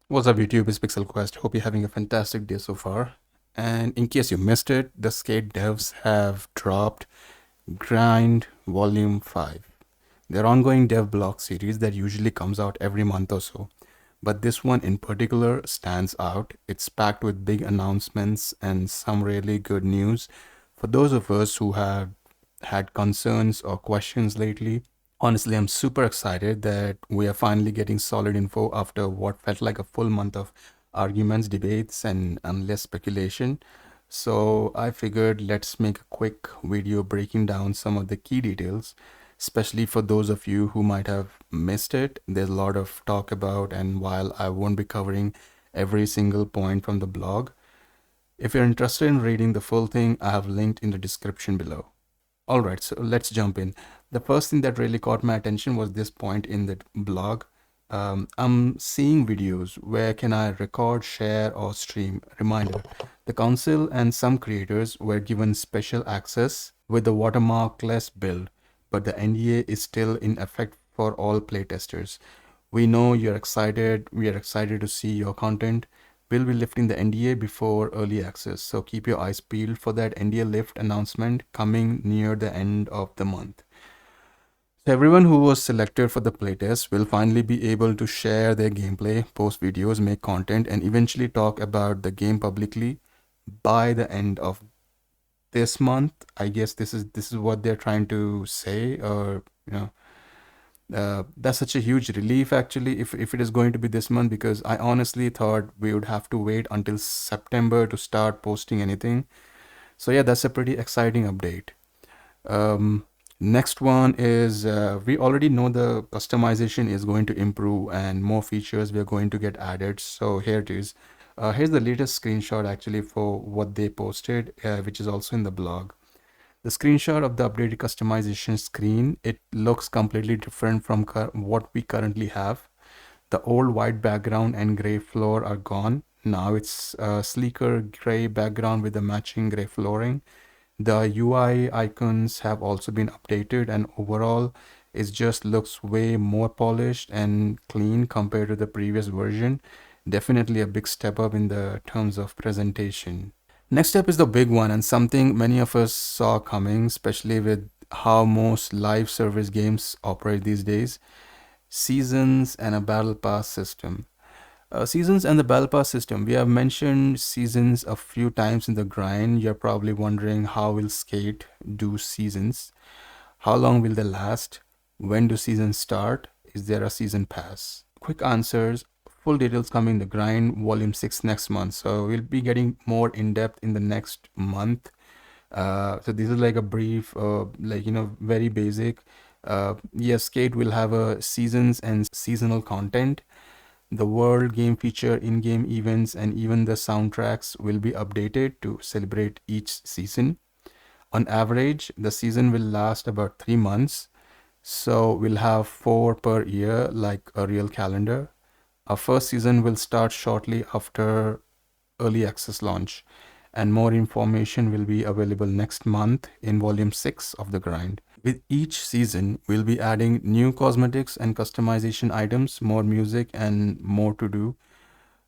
What's up YouTube, it's Pixel Quest. Hope you're having a fantastic day so far. And in case you missed it, the Skate devs have dropped Grind Volume 5. Their ongoing dev blog series that usually comes out every month or so. But this one in particular stands out. It's packed with big announcements and some really good news for those of us who have had concerns or questions lately. Honestly, I'm super excited that we are finally getting solid info after what felt like a full month of arguments, debates, and endless speculation. So I figured let's make a quick video breaking down some of the key details, especially for those of you who might have missed it. There's a lot of talk about, and while I won't be covering every single point from the blog, if you're interested in reading the full thing, I have linked in the description below. All right, so let's jump in. The first thing that really caught my attention was this point in the blog. I'm seeing videos. Where can I record, share, or stream? Reminder, the council and some creators were given special access with the watermarkless build, but the NDA is still in effect for all playtesters. We know you're excited. We are excited to see your content. We'll be lifting the NDA before early access, so keep your eyes peeled for that NDA lift announcement coming near the end of the month. So everyone who was selected for the playtest will finally be able to share their gameplay, post videos, make content, and eventually talk about the game publicly by the end of this month. I guess this is what they're trying to say, or that's such a huge relief actually if it is going to be this month, because I honestly thought we would have to wait until September to start posting anything. So yeah, that's a pretty exciting update. um, Next one is we already know the customization is going to improve and more features we are going to get added. So here it is. Here's the latest screenshot actually for what they posted, which is also in the blog. The screenshot of the updated customization screen, it looks completely different from what we currently have. The old white background and gray floor are gone. Now it's a sleeker gray background with the matching gray flooring. The UI icons have also been updated, and overall it just looks way more polished and clean compared to the previous version. Definitely a big step up in the terms of presentation. Next up is the big one, and something many of us saw coming, especially with how most live service games operate these days: seasons and a battle pass system. Seasons and the battle pass system. We have mentioned seasons a few times in the grind. You're probably wondering, how will Skate do seasons? How long will they last? When do seasons start? Is there a season pass? Quick answers. Full details coming in the grind volume 6 next month. So we'll be getting more in depth in the next month. So this is like a brief, very basic. Yes, Skate will have a seasons and seasonal content. The world game feature, in-game events, and even the soundtracks will be updated to celebrate each season. On average, the season will last about 3 months. So we'll have 4 per year, like a real calendar. Our first season will start shortly after early access launch, and more information will be available next month in volume 6 of the grind. With each season, we'll be adding new cosmetics and customization items, more music, and more to do.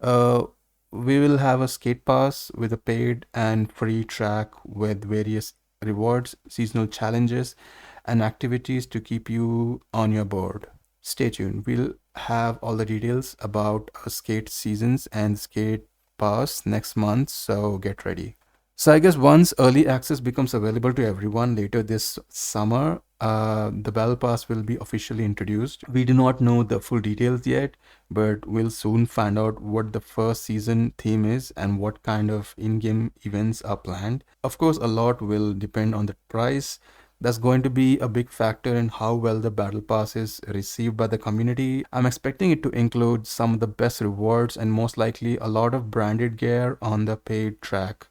Uh, we will have a skate pass with a paid and free track with various rewards, seasonal challenges, and activities to keep you on your board. Stay tuned. We'll have all the details about skate seasons and skate pass next month, so get ready. So I guess once early access becomes available to everyone later this summer, the Battle Pass will be officially introduced. We do not know the full details yet, but we'll soon find out what the first season theme is and what kind of in-game events are planned. Of course, a lot will depend on the price. That's going to be a big factor in how well the Battle Pass is received by the community. I'm expecting it to include some of the best rewards and most likely a lot of branded gear on the paid track.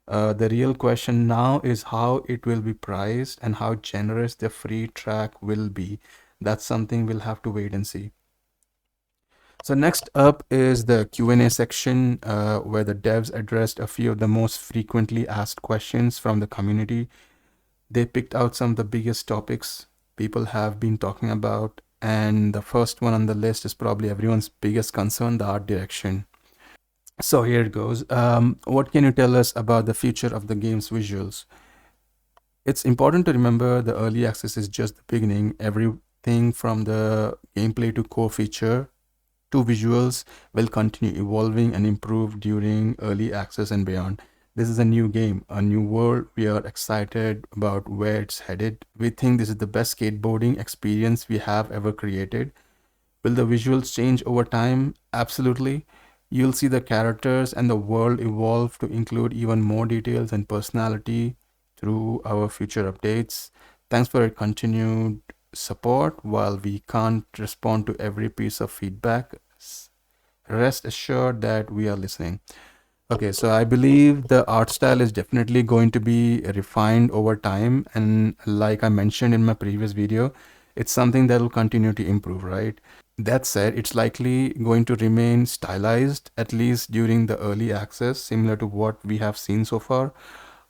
The real question now is how it will be priced and how generous the free track will be. That's something we'll have to wait and see. So next up is the Q&A section, where the devs addressed a few of the most frequently asked questions from the community. They picked out some of the biggest topics people have been talking about, And the first one on the list is probably everyone's biggest concern, the art direction. So here it goes. What can you tell us about the future of the game's visuals? It's important to remember the early access is just the beginning. Everything from the gameplay to core feature to visuals will continue evolving and improve during early access and beyond. This is a new game, a new world. We are excited about where it's headed. We think this is the best skateboarding experience we have ever created. Will the visuals change over time? Absolutely. You'll see the characters and the world evolve to include even more details and personality through our future updates. Thanks for your continued support. While we can't respond to every piece of feedback, rest assured that we are listening. Okay, so I believe the art style is definitely going to be refined over time. And like I mentioned in my previous video, it's something that will continue to improve, right? That said, it's likely going to remain stylized, at least during the early access, similar to what we have seen so far.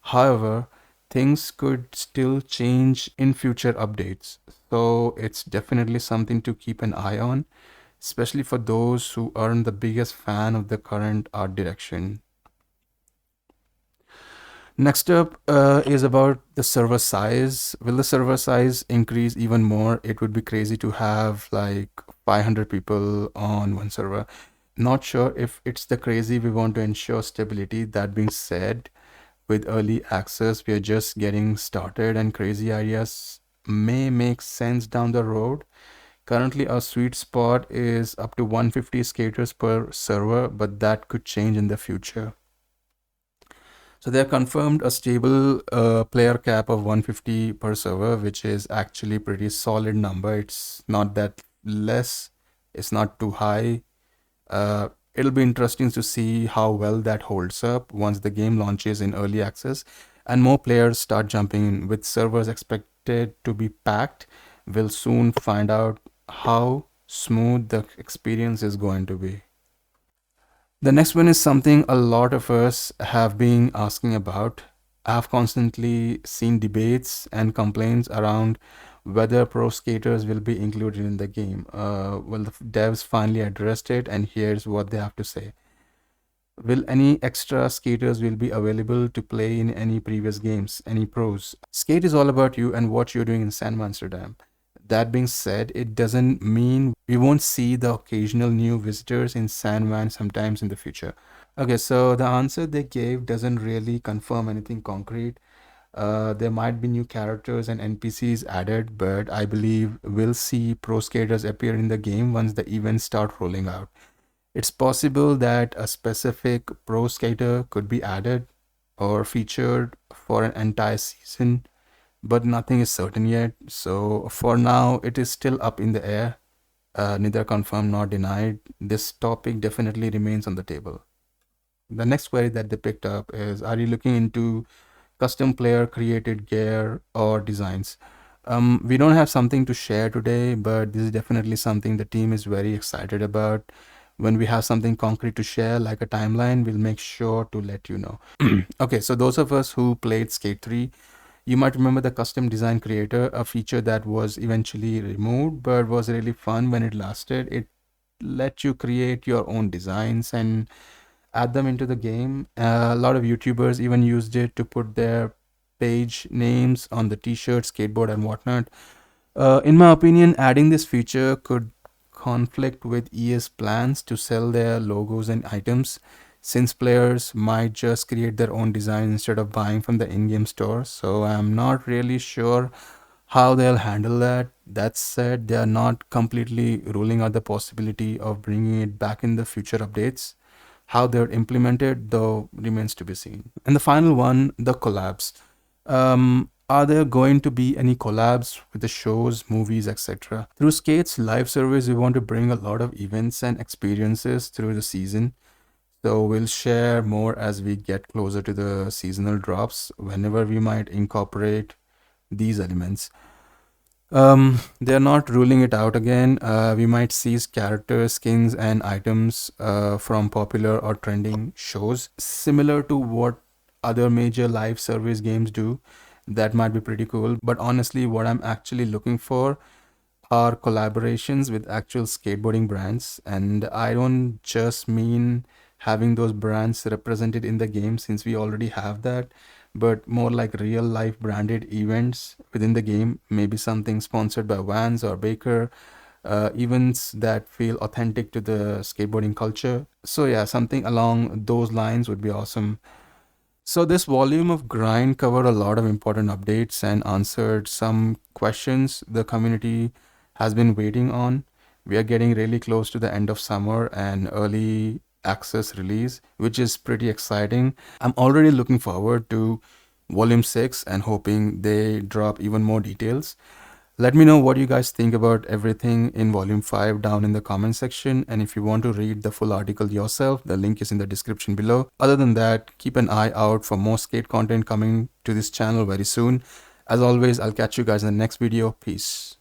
However, things could still change in future updates. So it's definitely something to keep an eye on, especially for those who aren't the biggest fan of the current art direction. Next up is about the server size. Will the server size increase even more? It would be crazy to have like 500 people on one server. Not sure if it's the crazy we want to ensure stability. That being said, with early access, we are just getting started and crazy ideas may make sense down the road. Currently, our sweet spot is up to 150 skaters per server, but that could change in the future. So they have confirmed a stable player cap of 150 per server, which is actually pretty solid number. It's not that less, it's not too high. It'll be interesting to see how well that holds up once the game launches in early access and more players start jumping in. With servers expected to be packed, we'll soon find out how smooth the experience is going to be. The next one is something a lot of us have been asking about. I've constantly seen debates and complaints around whether pro skaters will be included in the game. Well, the devs finally addressed it, and here's what they have to say. Will any extra skaters will be available to play in any previous games, any pros? Skate is all about you and what you're doing in San Amsterdam. That being said, it doesn't mean we won't see the occasional new visitors in San Juan sometimes in the future. Okay, so the answer they gave doesn't really confirm anything concrete. There might be new characters and NPCs added, but I believe we'll see pro skaters appear in the game once the events start rolling out. It's possible that a specific pro skater could be added or featured for an entire season, but nothing is certain yet. So for now, it is still up in the air, neither confirmed nor denied. This topic definitely remains on the table. The next query that they picked up is, are you looking into custom player created gear or designs? We don't have something to share today, but this is definitely something the team is very excited about. When we have something concrete to share, like a timeline, we'll make sure to let you know. Okay, so those of us who played Skate 3, you might remember the custom design creator, a feature that was eventually removed, but was really fun when it lasted. It let you create your own designs and add them into the game. A lot of YouTubers even used it to put their page names on the t-shirt, skateboard, and whatnot. In my opinion, adding this feature could conflict with EA's plans to sell their logos and items, since players might just create their own design instead of buying from the in-game store. So I'm not really sure how they'll handle that. That said, they are not completely ruling out the possibility of bringing it back in the future updates. How they're implemented, though, remains to be seen. And the final one, the collabs. Are there going to be any collabs with the shows, movies, etc.? Through Skate's live service, we want to bring a lot of events and experiences through the season. So we'll share more as we get closer to the seasonal drops, whenever we might incorporate these elements. They're not ruling it out again. We might see characters, skins, and items from popular or trending shows, similar to what other major live service games do. That might be pretty cool. But honestly, what I'm actually looking for are collaborations with actual skateboarding brands. And I don't just mean having those brands represented in the game, since we already have that, but more like real life branded events within the game, maybe something sponsored by Vans or Baker, events that feel authentic to the skateboarding culture. So yeah, something along those lines would be awesome. So this volume of grind covered a lot of important updates and answered some questions the community has been waiting on. We are getting really close to the end of summer and early access release, which is pretty exciting. I'm already looking forward to volume 6 and hoping they drop even more details. Let me know what you guys think about everything in volume 5 down in the comment section. And if you want to read the full article yourself, the link is in the description below. Other than that, keep an eye out for more skate content coming to this channel very soon. As always, I'll catch you guys in the next video. Peace.